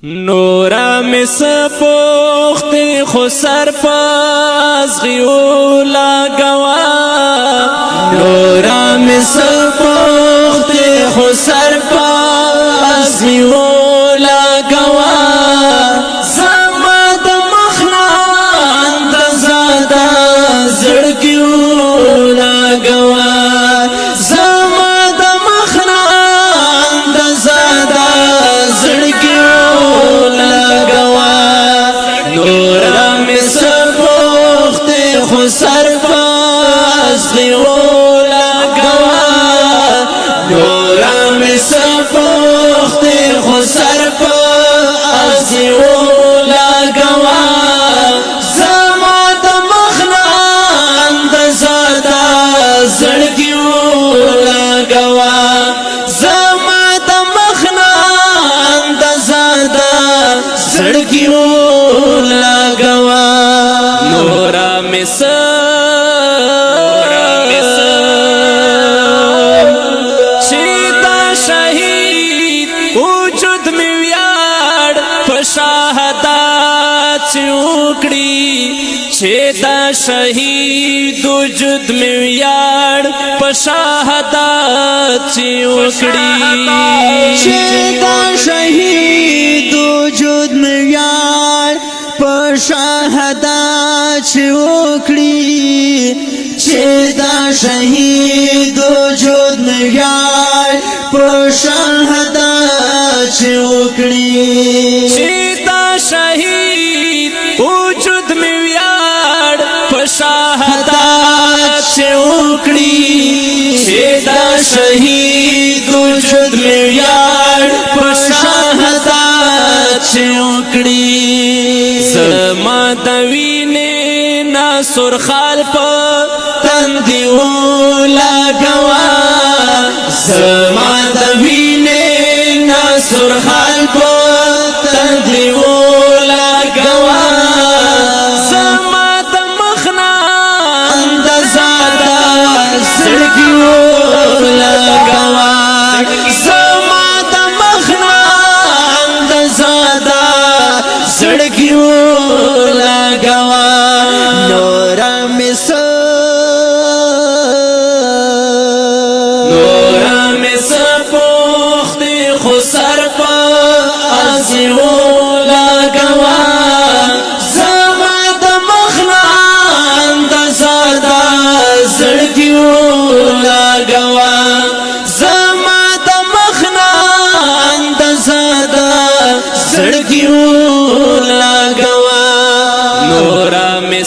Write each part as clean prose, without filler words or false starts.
نورا می سپوختی خو سر پاس غیولا گوا نورا می سپوختی خو سر پاس غیولا گوا زما د مخنان د زادا زړګیولا گوا زما د مخنان د زادا زړګیولا گوا نورا می سپوختی خو سر پاس غیولا گوا نورا می سپوختی خو سر پاس غیولا گوا زما د مخنان د زادا زړګیولا گوا زما د مخنان د زادا زړګیولا گوا نورا می چیتا شہید وجود میں ویاڑ پشاہدات چوکڑی چیتا شہید وجود میں ویاڑ پشاہدات چوکڑی چیتا شہید وجود میں ویاڑ پشاہدات چوکڑی چیتا شہید وجود میں شهادت چوکړي چې دا شهید وجود میار په شهادت چوکړي زما د وینې ناسور خال په تندې ولاګوا زما د وینې ناسور خال په تندې ولاګوا زړګیولا گوا زما د مخنان د زادا زړګیولا گوا نورا می سپوختی خو سر پاس غیولا گوا زما د مخنان د زادا زړګیولا گوا زما د مخنان د زادا زړګیولا گوا نورا می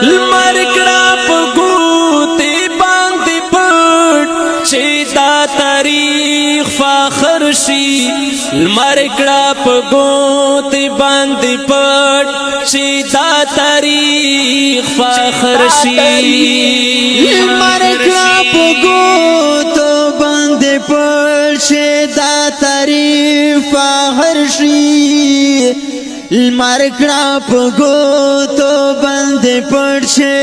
لمر کړه په ګوتې باندې پټ چې دا تاریخ فخر شي لمر کړه په ګوتې باندې پټ چې دا تاریخ فخر شي لمر کړه په ګوتو باندې پټ چې دا تاریخ فخر شي لمر کړه په ګوتو باندې پټ چې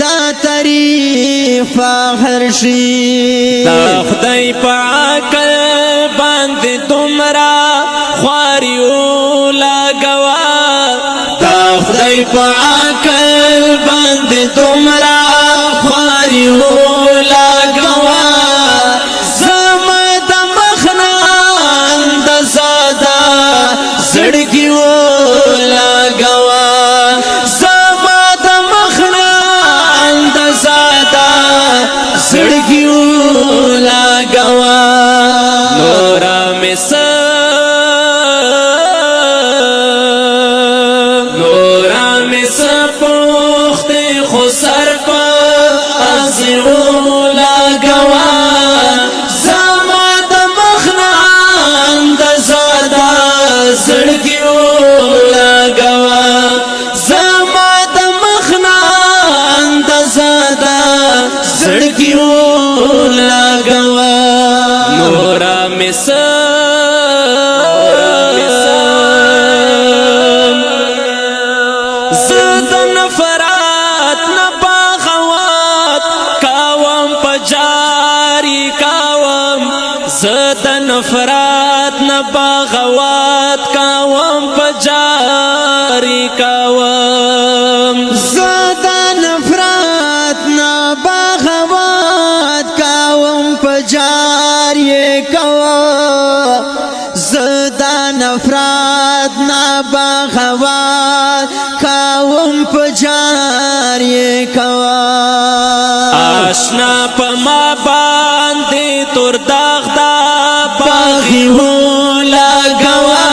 دا تاریخ فخر شي دا خدای په عقل باندې دومره خواریولا گوا دا خدای په عقل باندې دومره خواریولا گوا زما د مخنان د زادا زړګیولا گوا زما د مخنان د زادا زړګیولا گوا نورا می سپوختی خو سر پاس غیولا گوا زما د مخنان د زادا زړګیولا گوا زما د مخنان د زادا زړګیولا گوا نورا می نفرات نباغوات کاوم پجاری کا زد نفرات نبغوات کاوم پجاری کاوم زد نفرات نبغوات کاوم پجاری کاوم زد نفرات نبغوات کاوم پجاری کاوم آشنا پما باندې تور داغ دا باغی ہو لگوا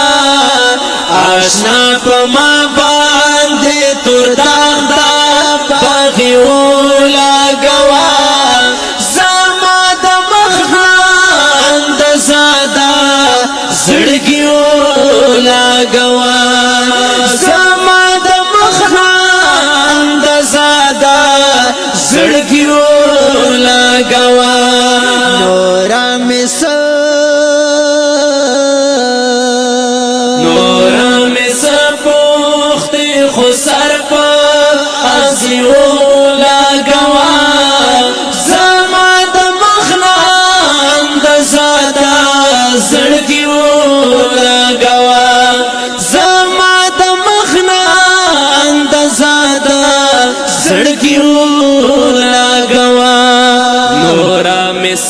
آشنا پما باندې تور داغ دا باغی ہو لگوا زما د مخان د زادا زړګي ہو لگوا زما د مخان د زادا زړګي ہو لگوا نورا مس پوختی خسر پا ازیو لگوا زما د مخنان د زادا زړګیو لگوا زما د مخنان د زادا زړګیو لگوا نورا مس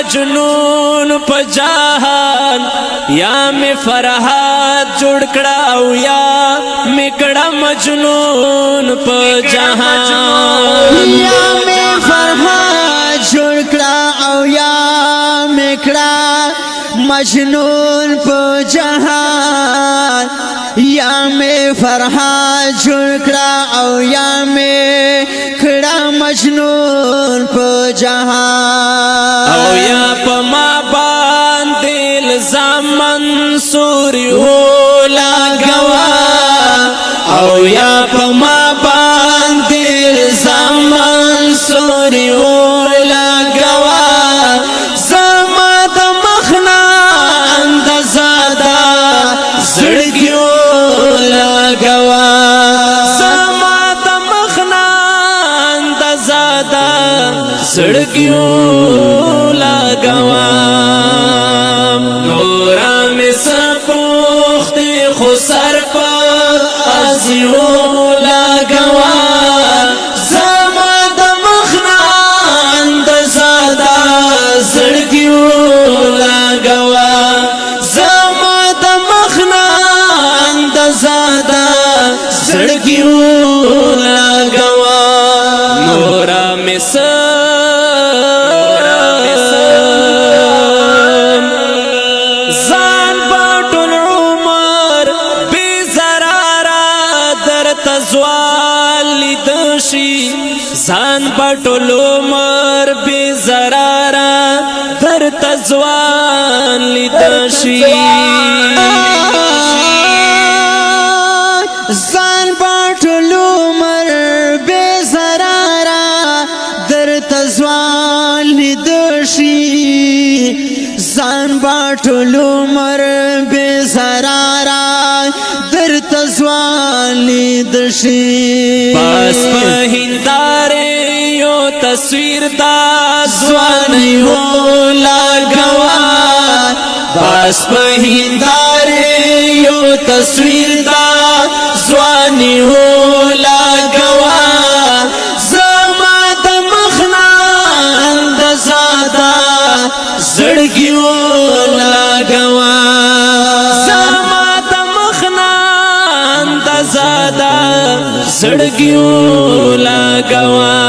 مجنون پجاهان یا می فرحات جوړ کړه او یا میکړه مجنون پجاهان یا می فرحات جوړ کړه او یا میکړه مجنون پجاهان یا می فرحات جوړ کړه او یا میکړه مجنون پجاهان او یا پما باندې الزام منصوری هو لگوا او یا پما باندې الزام منصوری هو لگوا زما د مخنان د زادا زړګیو لگوا زما د مخنان د زادا زړګیو لگوا نورا می سپوختی خسر پا ازیو لگوا زما د مخنان د زادا زړګیو لگوا زما د مخنان د زادا زړګیو لگوا نورا می زان بټول عمر بی زرارا در تزوان لیدشی زان بټول عمر بی زرارا در تزوان لیدشی زان بټول عمر بی زرارا در تزوان لیدشی بس په هنداره یو تصویر دا ځواني هو لګوا بس په هنداره یو تصویر دا ځواني هو لګوا زما د مخنان د زادا زړګیو لګوا زما د مخنان د زادا زړګیو لګوا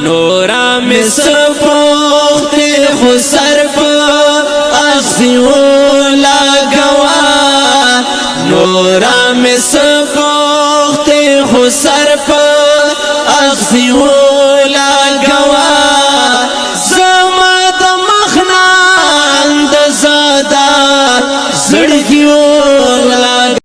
نورا می سپوختی خسر په ازیو لګوا نورا می سپوختی خسر په ازیو